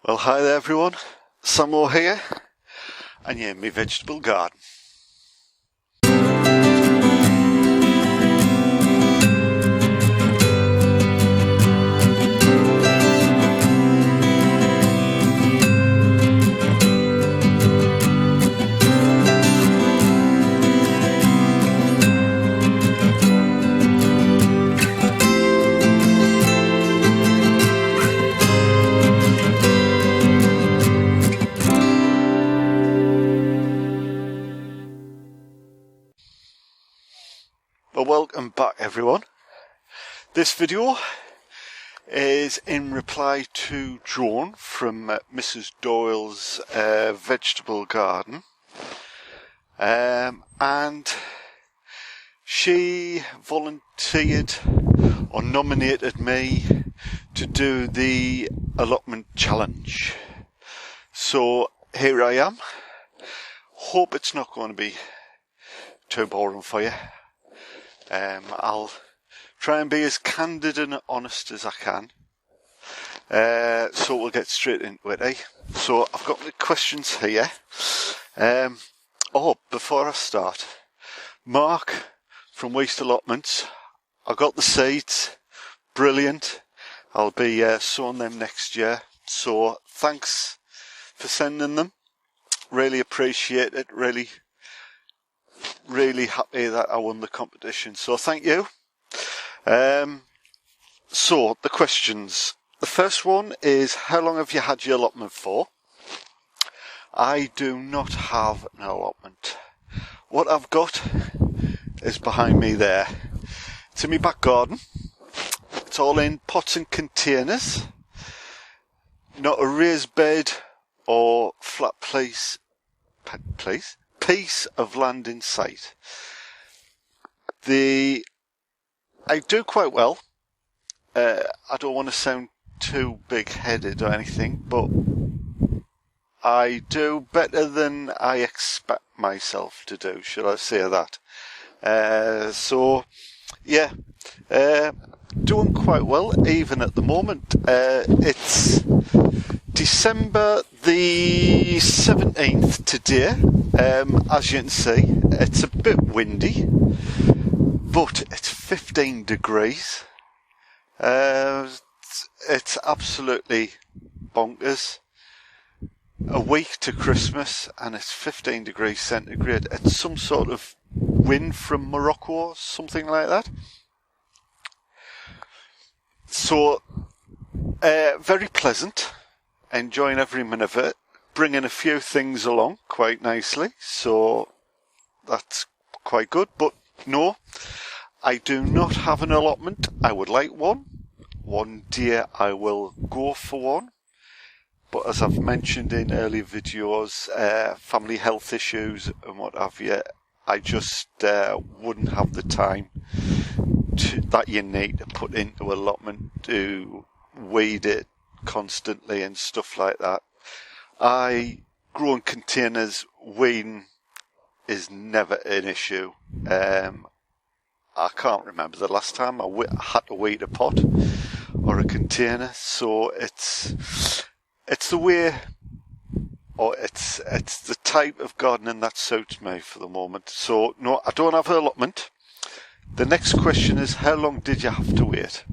Well, hi there everyone, Sammo here, and yeah, my vegetable garden. Well, welcome back everyone. This video is in reply to Joan from Mrs. Doyle's vegetable garden, and she volunteered or nominated me to do the allotment challenge. So here I am. Hope it's not going to be too boring for you. I'll try and be as candid and honest as I can. So we'll get straight into it, eh? So I've got the questions here. Before I start, Mark from Waste Allotments, I got the seeds. Brilliant. I'll be sowing them next year. So thanks for sending them. Really appreciate it. Really happy that I won the competition. So thank you. So the questions. The first one is, how long have you had your allotment for? I do not have an allotment. What I've got is behind me there. It's in my back garden. It's all in pots and containers. Not a raised bed or flat piece of land in sight. I do quite well. I don't want to sound too big-headed or anything, but I do better than I expect myself to do, should I say that. Doing quite well, even at the moment. It's December the 17th today. As you can see, it's a bit windy, but it's 15 degrees. It's absolutely bonkers. A week to Christmas and it's 15 degrees centigrade. It's some sort of wind from Morocco or something like that. So, very pleasant. Enjoying every minute of it. Bringing a few things along quite nicely. So, that's quite good. But no, I do not have an allotment. I would like one. One day I will go for one. But as I've mentioned in earlier videos, family health issues and what have you, I just wouldn't have the time that you need to put into allotment to weed it constantly and stuff like that. I grow in containers. Weeding is never an issue. I can't remember the last time I had to weed a pot or a container. So it's the way, or it's the type of gardening that suits me for the moment. So no, I don't have an allotment. The next question is, how long did you have to wait?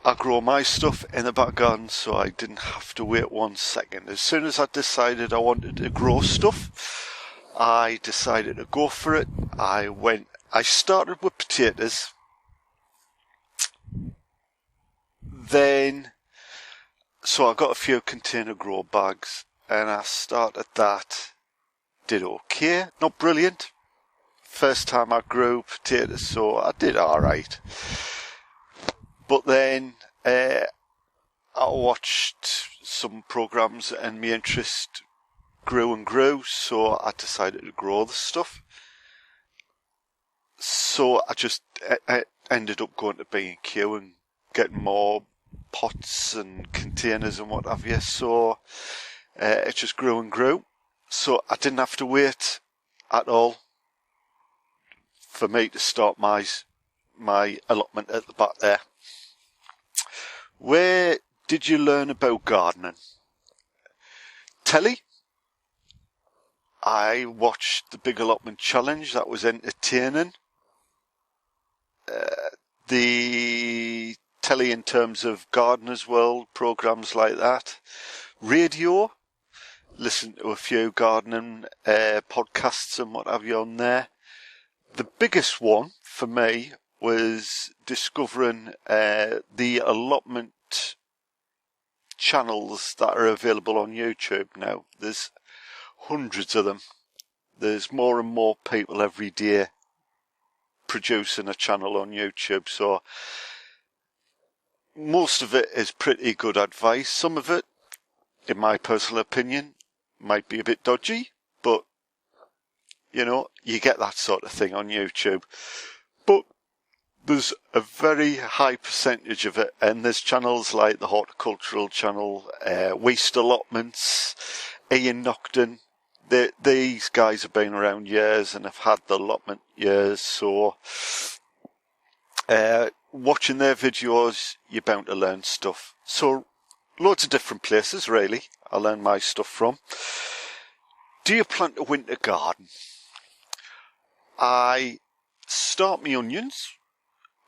I grow my stuff in the back garden, so I didn't have to wait 1 second. As soon as I decided I wanted to grow stuff, I decided to go for it. I started with potatoes. So I got a few container grow bags, and I started that. Did okay, not brilliant. First time I grew potatoes, so I did alright. But then I watched some programs and my interest grew and grew, so I decided to grow the stuff. So I ended up going to B&Q and getting more pots and containers and what have you. So it just grew and grew. So I didn't have to wait at all for me to start my allotment at the back there. Where did you learn about gardening? Telly? I watched the Big Allotment Challenge. That was entertaining. The telly in terms of Gardener's World, programs like that. Radio, listen to a few gardening podcasts and what have you on there. The biggest one for me was discovering the allotment channels that are available on YouTube now. There's hundreds of them. There's more and more people every day producing a channel on YouTube, so most of it is pretty good advice. Some of it, in my personal opinion, might be a bit dodgy, but you know, you get that sort of thing on YouTube. But there's a very high percentage of it, and there's channels like the Horticultural Channel, Waste Allotments, Ian Nocton. These guys have been around years and have had the allotment years, so watching their videos, you're bound to learn stuff. So loads of different places, really, I learn my stuff from. Do you plant a winter garden? I start my onions,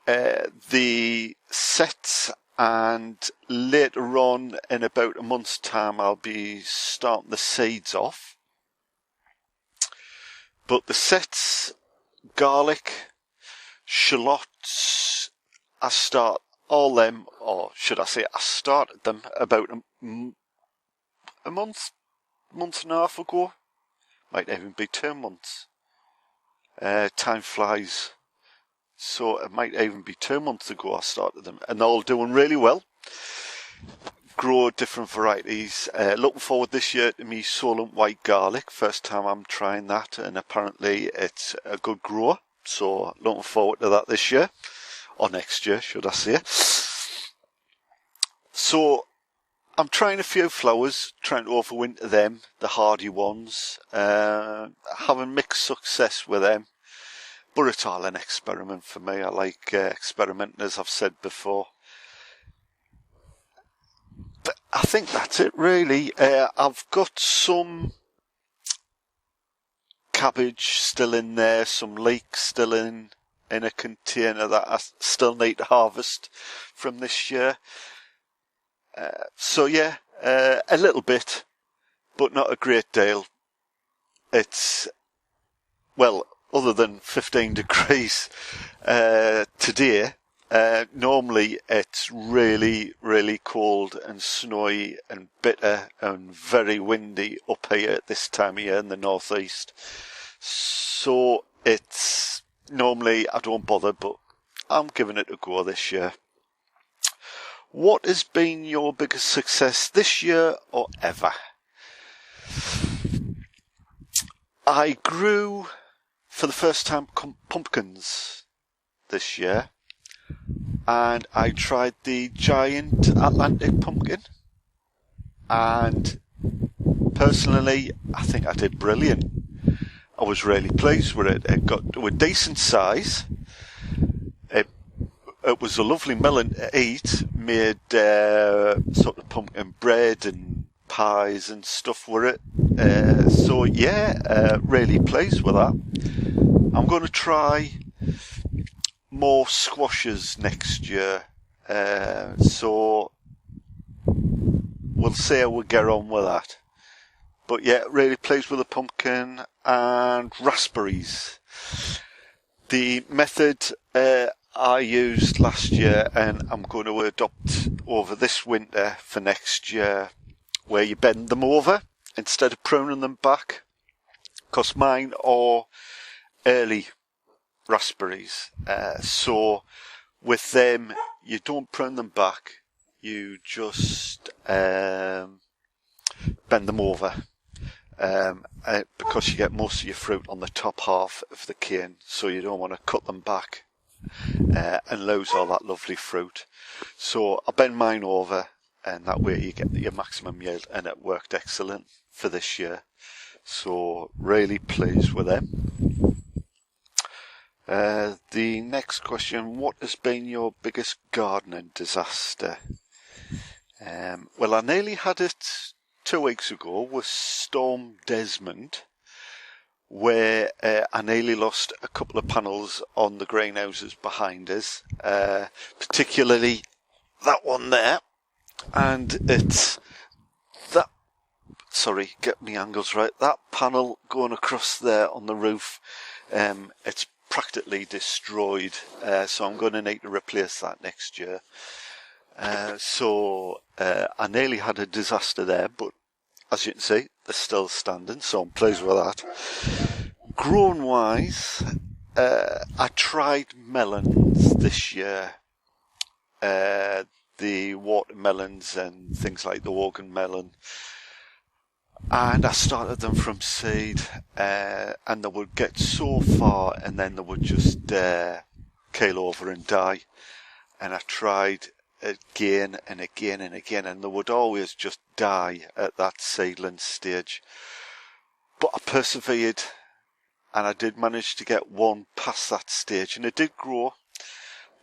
the sets, and later on, in about a month's time, I'll be starting the seeds off. But the sets, garlic, shallots, I start all them, or should I say I started them about a month and a half ago. Might even be 2 months. Time flies. So it might even be 2 months ago I started them. And they're all doing really well. Grow different varieties. Looking forward this year to me Solent White Garlic. First time I'm trying that, and apparently it's a good grower. So looking forward to that this year. Or next year, should I say. So I'm trying a few flowers, trying to overwinter them, the hardy ones. Having mixed success with them. But it's all an experiment for me. I like experimenting, as I've said before. But I think that's it, really. I've got some cabbage still in there, some leeks still in a container that I still need to harvest from this year. So yeah, a little bit, but not a great deal. It's, well, other than 15 degrees today, normally it's really, really cold and snowy and bitter and very windy up here at this time of year in the northeast. So it's normally I don't bother, but I'm giving it a go this year. What has been your biggest success this year or ever? I grew for the first time pumpkins this year, and I tried the giant Atlantic pumpkin, and personally I think I did brilliant. I was really pleased with it. It got to a decent size. It was a lovely melon to eat. Made sort of pumpkin bread and pies and stuff with it. So yeah, really pleased with that. I'm going to try more squashes next year. So we'll see how we get on with that. But yeah, really pleased with the pumpkin and raspberries. The method I used last year, and I'm going to adopt over this winter for next year, where you bend them over instead of pruning them back, because mine are early raspberries. So with them, you don't prune them back, you just bend them over. Because you get most of your fruit on the top half of the cane, so you don't want to cut them back and lose all that lovely fruit. So I bend mine over, and that way you get your maximum yield, and it worked excellent for this year. So really pleased with them. The next question, what has been your biggest gardening disaster? Well, I nearly had it 2 weeks ago with Storm Desmond, where I nearly lost a couple of panels on the greenhouses behind us, particularly that one there, and it's that, sorry, get me angles right, that panel going across there on the roof, it's practically destroyed, so I'm going to need to replace that next year. So I nearly had a disaster there, but as you can see, they're still standing, so I'm pleased with that. Grown wise, I tried melons this year, the watermelons and things like the Wogan melon, and I started them from seed, and they would get so far and then they would just keel over and die. And I tried again and again and again, and they would always just die at that seedling stage. But I persevered, and I did manage to get one past that stage, and it did grow.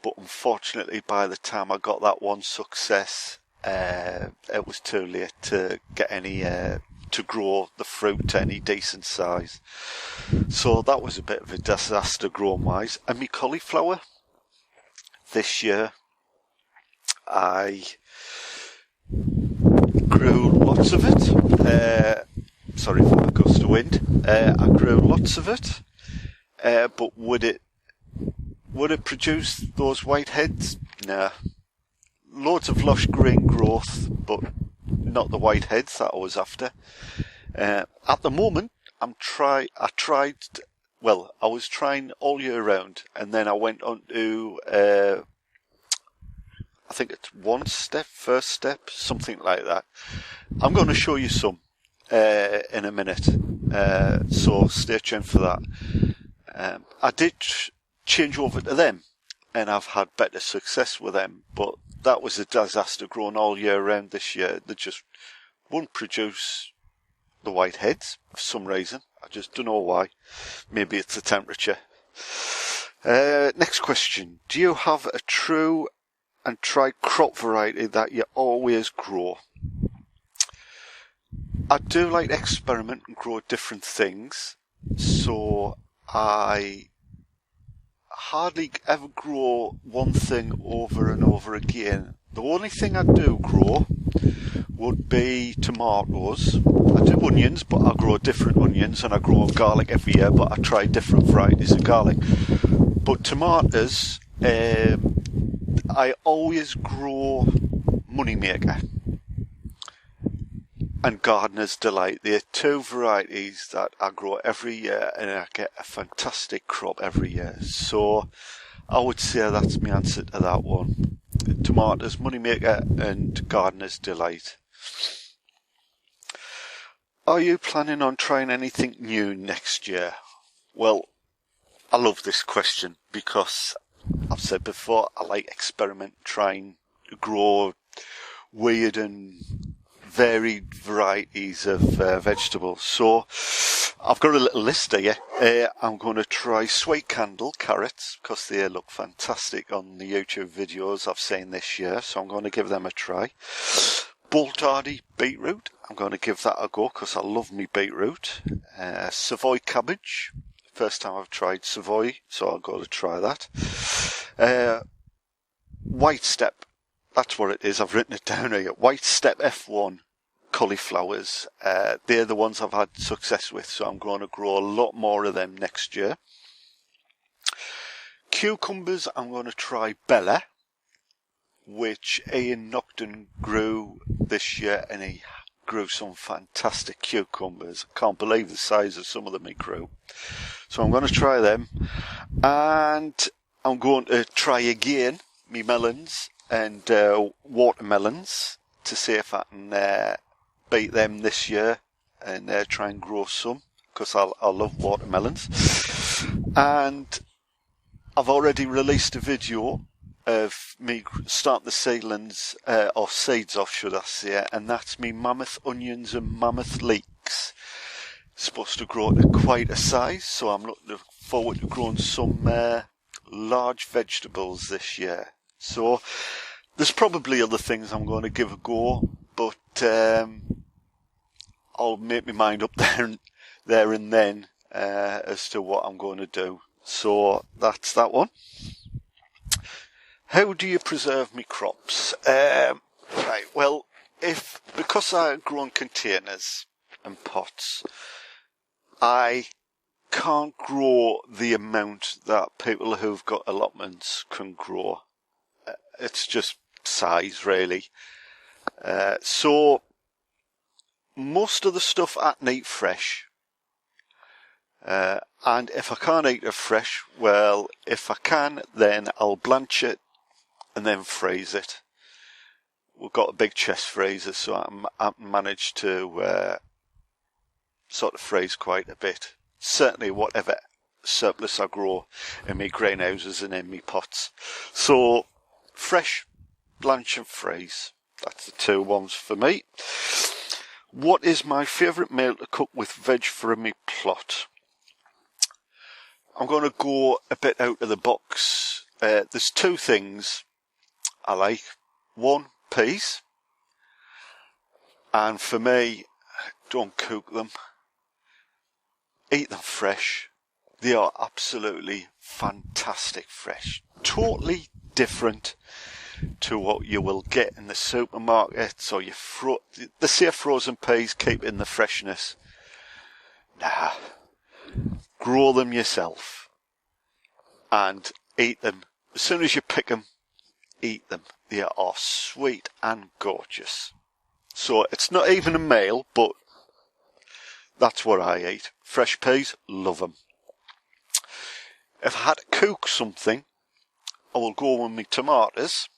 But unfortunately, by the time I got that one success, it was too late to get any to grow the fruit to any decent size. So that was a bit of a disaster growing wise. And my cauliflower this year, I grew lots of it. Sorry for the gust of wind. I grew lots of it, but would it produce those white heads? Nah. Loads of lush green growth, but not the white heads that I was after. At the moment, I was trying all year round, and then I went on to I think it's first step, something like that. I'm going to show you some in a minute, so stay tuned for that. I did change over to them, and I've had better success with them, but that was a disaster growing all year round this year. They just won't produce the white heads for some reason. I just don't know why. Maybe it's the temperature. Next question. Do you have a true and tried crop variety that you always grow? I do like to experiment and grow different things, so I hardly ever grow one thing over and over again. The only thing I do grow would be tomatoes. I do onions, but I grow different onions, and I grow garlic every year, but I try different varieties of garlic. But tomatoes, I always grow Moneymaker and Gardener's Delight. They're two varieties that I grow every year, and I get a fantastic crop every year. So I would say that's my answer to that one. Tomatoes, Moneymaker and Gardener's Delight. Are you planning on trying anything new next year? Well, I love this question because I've said before, I like experiment, trying to grow weird and varied varieties of vegetables. So I've got a little list here. I'm going to try sweet candle carrots because they look fantastic on the YouTube videos I've seen this year. So I'm going to give them a try. Bolt-hardy beetroot. I'm going to give that a go because I love me beetroot. Savoy cabbage. First time I've tried Savoy, so I'll go to try that. White Step. That's what it is. I've written it down here. White Step F1 cauliflowers. They're the ones I've had success with, so I'm going to grow a lot more of them next year. Cucumbers, I'm going to try Bella, which Ian Nocton grew this year, and he grew some fantastic cucumbers. I can't believe the size of some of them he grew. So I'm going to try them. And I'm going to try again me melons and watermelons to see if I can beat them this year and try and grow some, because I love watermelons. And I've already released a video of me starting the seedlings, or seeds off, should I say, and that's me mammoth onions and mammoth leeks. Supposed to grow to quite a size, so I'm looking forward to growing some large vegetables this year. So There's probably other things I'm going to give a go, but I'll make my mind up there and then as to what I'm going to do. So that's that one. How do you preserve me crops? Right, well, because I grow in containers and pots, I can't grow the amount that people who've got allotments can grow. It's just size, really. So most of the stuff I can eat fresh. And if I can't eat it fresh, well, if I can, then I'll blanch it and then freeze it. We've got a big chest freezer, so I managed to sort of freeze quite a bit. Certainly whatever surplus I grow in my greenhouses and in my pots. So fresh, blanch and freeze. That's the two ones for me. What is my favourite meal to cook with veg for my plot? I'm going to go a bit out of the box. There's two things I like. One, peas. And for me, don't cook them. Eat them fresh. They are absolutely fantastic fresh. Totally different to what you will get in the supermarkets or they say frozen peas keep in the freshness. Nah. Grow them yourself and eat them. As soon as you pick them, eat them. They are sweet and gorgeous. So it's not even a meal, but that's what I eat. Fresh peas, love them. If I had to cook something, I will go with my tomatoes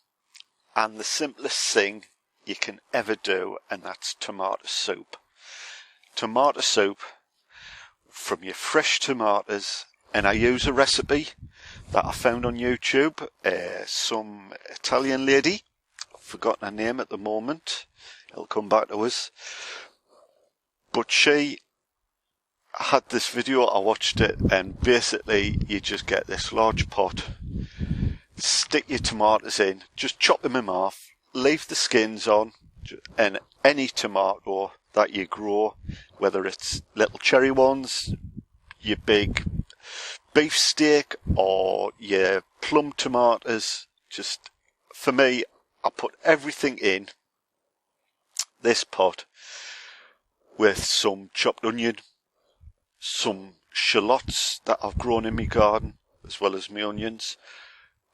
and the simplest thing you can ever do, and that's tomato soup. Tomato soup from your fresh tomatoes, and I use a recipe that I found on YouTube. Some Italian lady, I've forgotten her name at the moment, it'll come back to us, but she had this video, I watched it, and basically you just get this large pot, stick your tomatoes in, just chop them in half, leave the skins on, and any tomato that you grow, whether it's little cherry ones, your big beefsteak, or your plum tomatoes, just, for me, I put everything in this pot with some chopped onion, some shallots that I've grown in my garden, as well as my onions,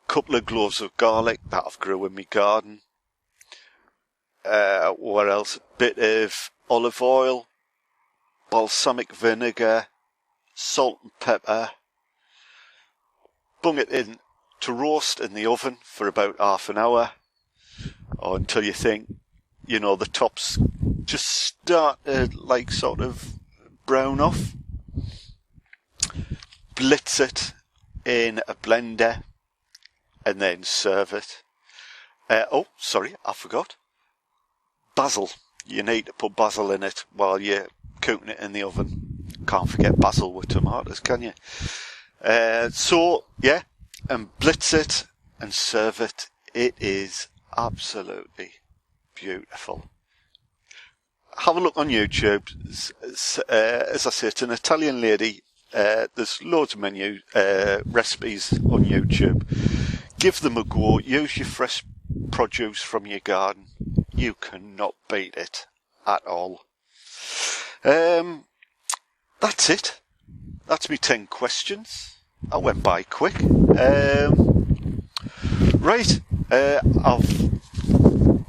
couple of cloves of garlic that I've grew in my garden, what else, a bit of olive oil, balsamic vinegar, salt and pepper, bung it in to roast in the oven for about half an hour, or until you think, you know, the tops just start to like sort of brown off. Blitz it in a blender and then serve it. Oh, sorry, I forgot. Basil. You need to put basil in it while you're cooking it in the oven. Can't forget basil with tomatoes, can you? So, yeah, and blitz it and serve it. It is absolutely beautiful. Have a look on YouTube. As I say, it's an Italian lady. There's loads of recipes on YouTube. Give them a go. Use your fresh produce from your garden. You cannot beat it at all. That's it. That's me 10 questions. I went by quick. Right.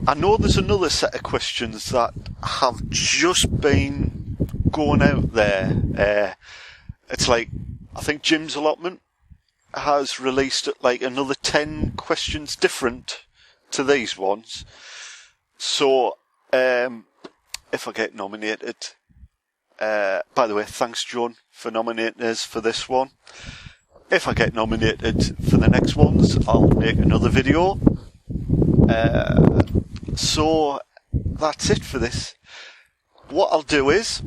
I know there's another set of questions that have just been going out there. It's like, I think Jim's Allotment has released like another 10 questions different to these ones. So, if I get nominated, by the way, thanks John for nominating us for this one. If I get nominated for the next ones, I'll make another video. So, that's it for this. What I'll do is,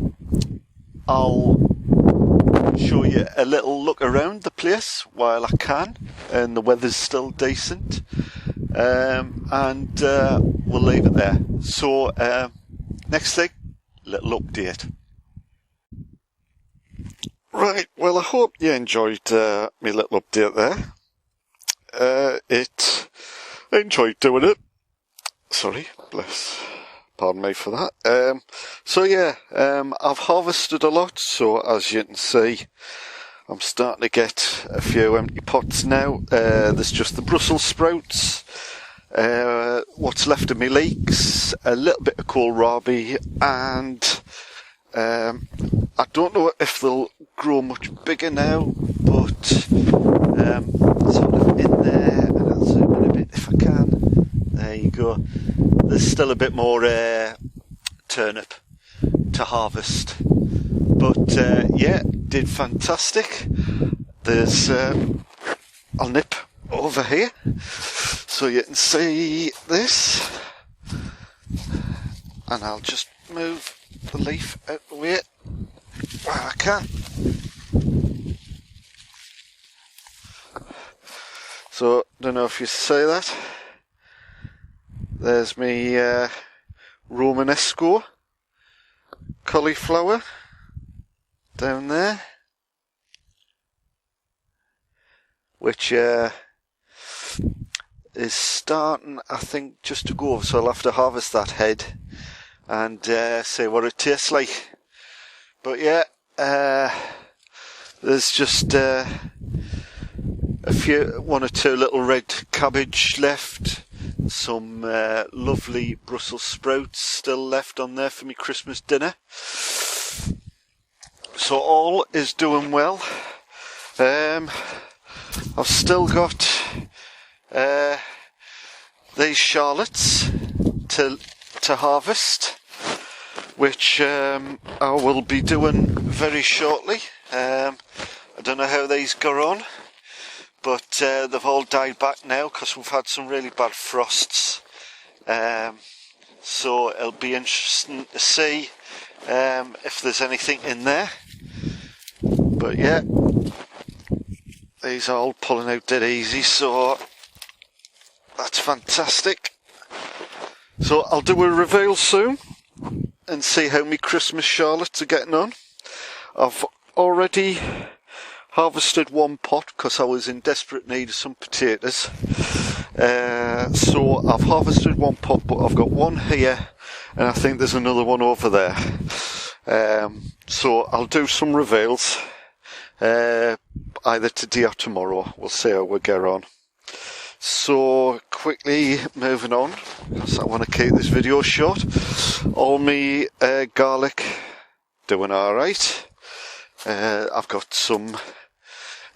I'll show you a little look around the place while I can, and the weather's still decent. and we'll leave it there. So next thing, little update. Right, well, I hope you enjoyed my little update there. I enjoyed doing it. Sorry, bless. Pardon me for that. So yeah, I've harvested a lot, so as you can see, I'm starting to get a few empty pots now. There's just the Brussels sprouts, what's left of my leeks, a little bit of kohlrabi, and I don't know if they'll grow much bigger now, but sort of in there, and I'll zoom in a bit if I can. There you go. There's still a bit more turnip to harvest, but yeah, did fantastic. There's I'll nip over here so you can see this, and I'll just move the leaf out the way where I can. So, don't know if you see that. There's me Romanesco cauliflower down there, which is starting, I think, just to go over, so I'll have to harvest that head and see what it tastes like. But yeah, there's just one or two little red cabbage left, some lovely Brussels sprouts still left on there for me Christmas dinner. So all is doing well. I've still got these shallots to harvest, which I will be doing very shortly. I don't know how these got on, but they've all died back now because we've had some really bad frosts. So it'll be interesting to see if there's anything in there. But yeah, these are all pulling out dead easy, so that's fantastic. So I'll do a reveal soon and see how my Christmas shallots are getting on. I've already harvested one pot because I was in desperate need of some potatoes. So I've harvested one pot, but I've got one here, and I think there's another one over there. So I'll do some reveals either today or tomorrow. We'll see how we get on. So quickly moving on, because I want to keep this video short. All me garlic doing alright. I've got some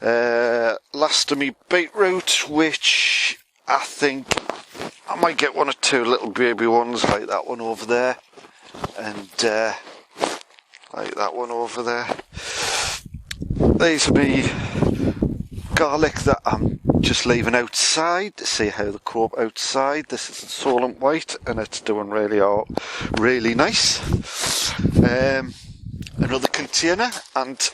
last of me beetroot, which I think I might get one or two little baby ones like that one over there, and like that one over there. These are me garlic that I'm just leaving outside to see how they cope outside. This is the Solent White, and it's doing really nice. Another container, and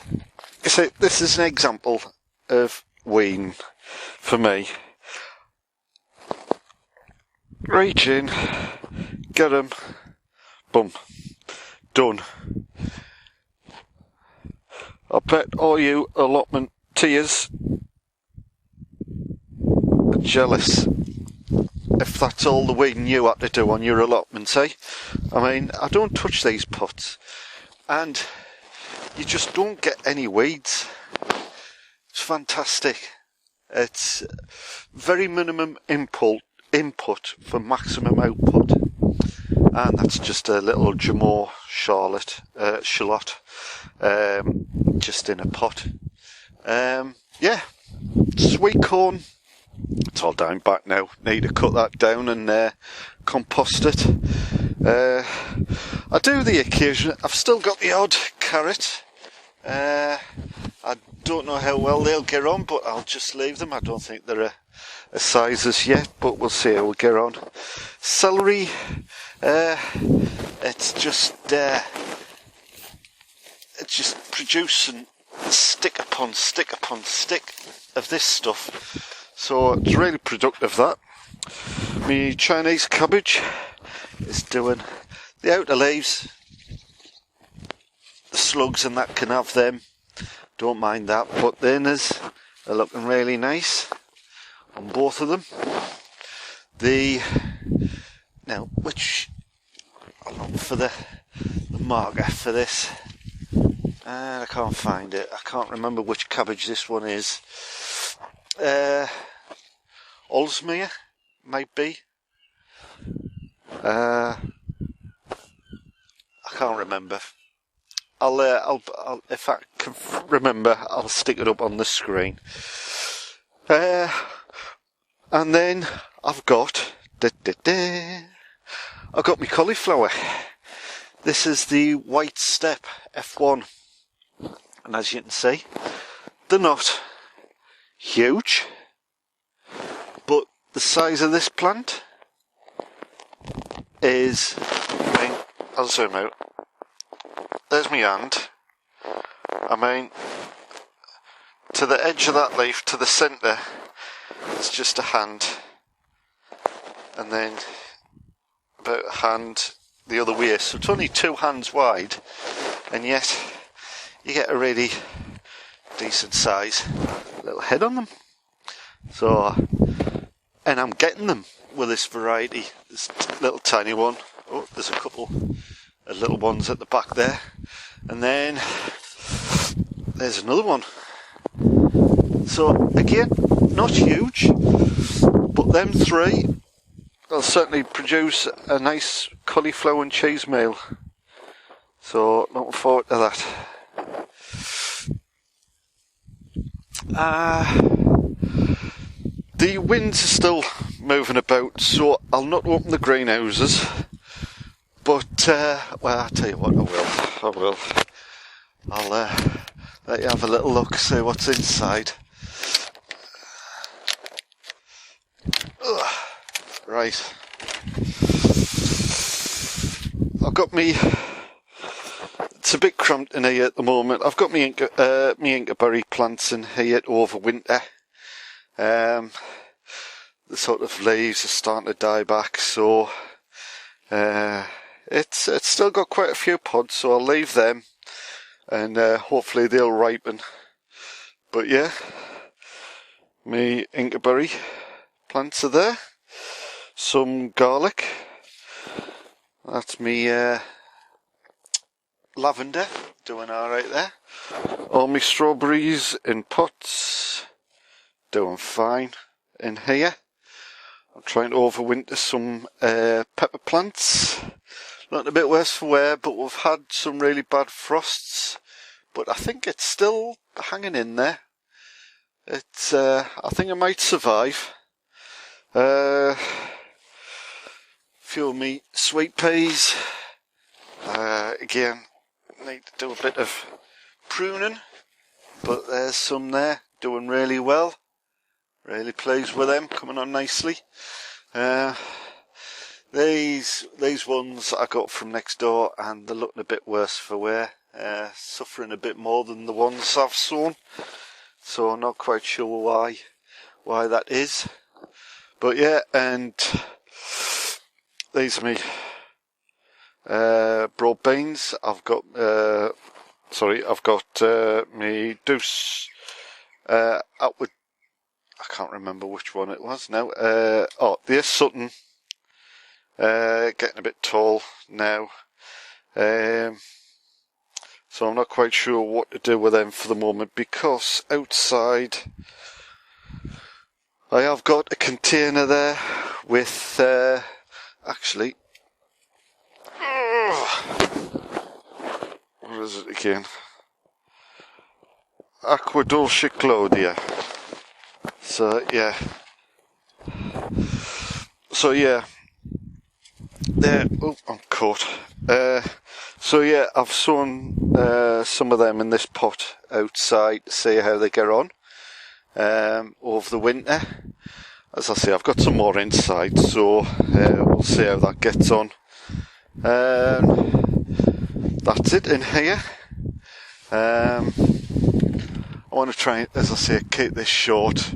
you see, this is an example of weeding for me. Reach in, get them, boom, done. I bet all you allotment tears are jealous if that's all the weeding you had to do on your allotments, eh? I mean, I don't touch these pots, and you just don't get any weeds. It's fantastic. It's very minimum input for maximum output, and that's just a little Jamor shallot, just in a pot. Yeah, sweet corn. It's all down back now. Need to cut that down and compost it. I do the occasion. I've still got the odd carrot. I don't know how well they'll get on, but I'll just leave them. I don't think they're a size as yet, but we'll see how we get on. Celery, it's just producing stick upon stick upon stick of this stuff. So it's really productive, that. My Chinese cabbage is doing the outer leaves. The slugs and that can have them. Don't mind that. But the inners are looking really nice on both of them. Now, which I'll look for the marker for this. And I can't find it. I can't remember which cabbage this one is. Oldsmere might be. I can't remember. I'll if I can remember, I'll stick it up on the screen. And then I've got my cauliflower. This is the White Step F1, and as you can see, they're not huge, but the size of this plant is, I'll zoom out. There's my hand. I mean, to the edge of that leaf, to the centre, it's just a hand. And then about a hand the other way. So it's only 2 hands wide. And yet, you get a really decent size little head on them. So, and I'm getting them with this variety. This little tiny one. Oh, there's a couple of little ones at the back there. And then there's another one. So again, not huge, but them three will certainly produce a nice cauliflower and cheese meal. So looking forward to that. The winds are still moving about, so I'll not open the greenhouses. But, well, I'll tell you what, I will. I'll let you have a little look, see what's inside. Ugh. Right. I've got me... It's a bit cramped in here at the moment. I've got me inkberry plants in here over winter. The sort of leaves are starting to die back, so... It's still got quite a few pods, so I'll leave them, and hopefully they'll ripen. But yeah, my inkberry plants are there. Some garlic. That's me lavender, doing alright there. All my strawberries in pots, doing fine in here. I'm trying to overwinter some pepper plants. Not a bit worse for wear, but we've had some really bad frosts. But I think it's still hanging in there. It's, I think it might survive. Few of me sweet peas. Again, need to do a bit of pruning. But there's some there, doing really well. Really pleased with them, coming on nicely. These ones I got from next door, and they're looking a bit worse for wear, suffering a bit more than the ones I've sown. So I'm not quite sure why that is. But yeah, and these are me broad beans. I've got me deuce outward. I can't remember which one it was now. There's Sutton. Getting a bit tall now. So I'm not quite sure what to do with them for the moment, because outside I have got a container there with actually what is it again? Aqua Dolce Claudia. So yeah. There, oh, I'm caught. So yeah, I've sown some of them in this pot outside to see how they get on over the winter. As I say, I've got some more inside, so we'll see how that gets on. That's it in here. I want to try, as I say, keep this short.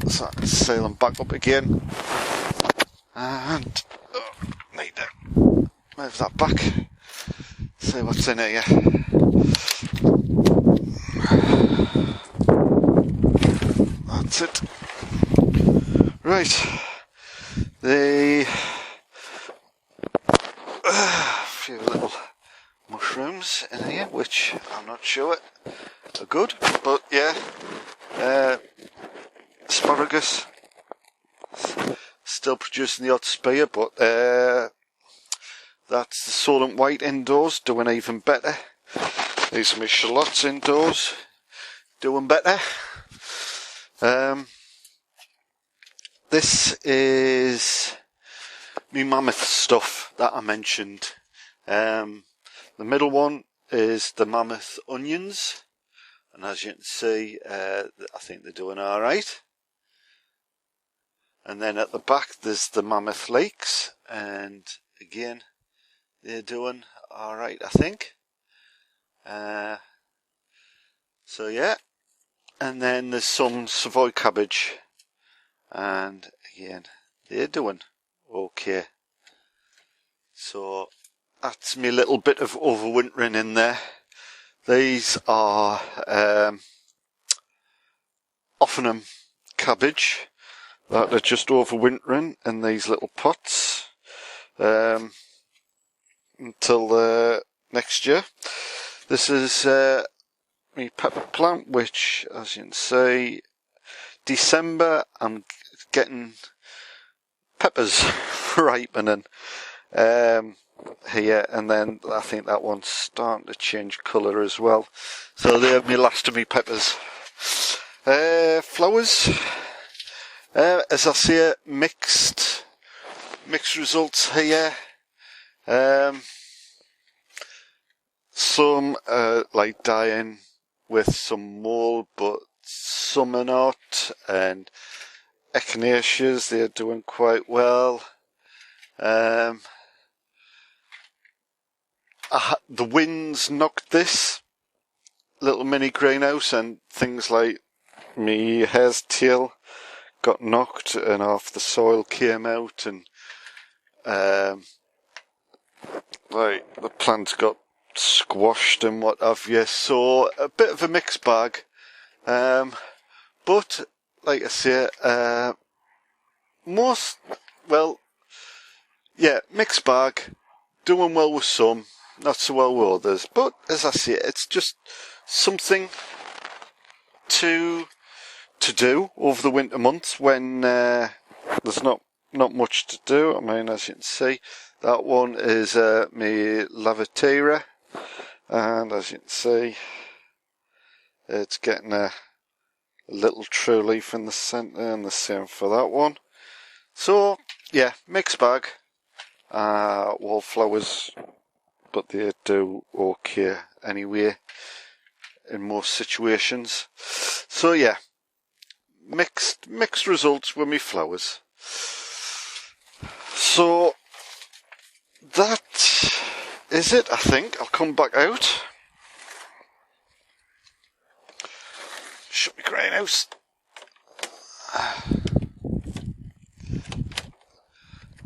so I can seal them back up again. And need to move that back. See what's in here. That's it. Right. The few little mushrooms in here, which I'm not sure are good, but yeah. Asparagus. Still producing the odd spear, but that's the Solent White indoors, doing even better. These are my shallots indoors, doing better. This is my mammoth stuff that I mentioned. The middle one is the mammoth onions, and as you can see, I think they're doing alright. And then at the back there's the mammoth leeks, and again they're doing alright, I think. So yeah, and then there's some Savoy cabbage, and again they're doing okay. So that's me little bit of overwintering in there. These are Offanem cabbage that are just overwintering in these little pots until next year. This is my pepper plant, which, as you can see, December I'm getting peppers ripening here, and then I think that one's starting to change colour as well. So they're my last of my peppers. Flowers. As I say, mixed results here. Some like dying with some mould, but some are not. And echinaceas, they're doing quite well. The winds knocked this little mini greenhouse, and things like me hare's tail got knocked and half the soil came out, and like the plants got squashed and what have you. So a bit of a mixed bag, but like I say, mixed bag, doing well with some, not so well with others. But as I say, it's just something to do over the winter months when there's not much to do. I mean, as you can see, that one is my Lavatera, and as you can see, it's getting a little true leaf in the centre, and the same for that one. So yeah, mixed bag. Wallflowers, but they do okay anyway in most situations. So yeah, mixed results with me flowers. So that is it, I think. I'll come back out. Shut my greenhouse.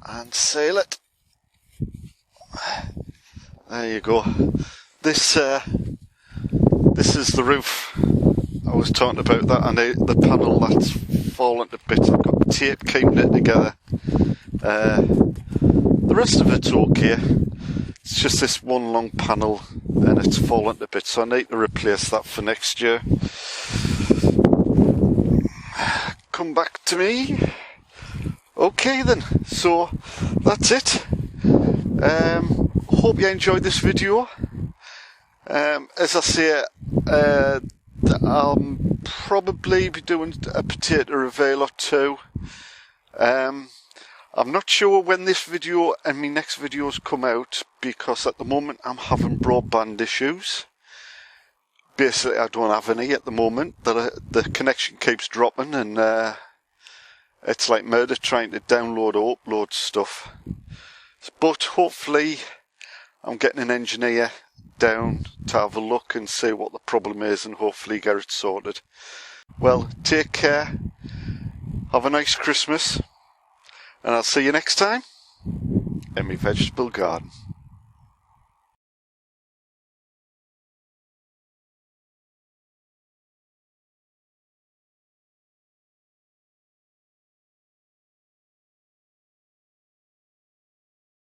And seal it. There you go. This is the roof. I was talking about that, and the panel that's fallen to bits. I've got tape keeping it together. The rest of it's okay. It's just this one long panel, and it's fallen to bits, so I need to replace that for next year. Come back to me. Okay then, so that's it. Hope you enjoyed this video. As I say, I'll probably be doing a potato reveal or two. I'm not sure when this video and my next videos come out, because at the moment I'm having broadband issues. Basically, I don't have any at the moment. The connection keeps dropping, and it's like murder trying to download or upload stuff. But hopefully I'm getting an engineer down to have a look and see what the problem is, and hopefully get it sorted. Well, take care. Have a nice Christmas, and I'll see you next time in my vegetable garden.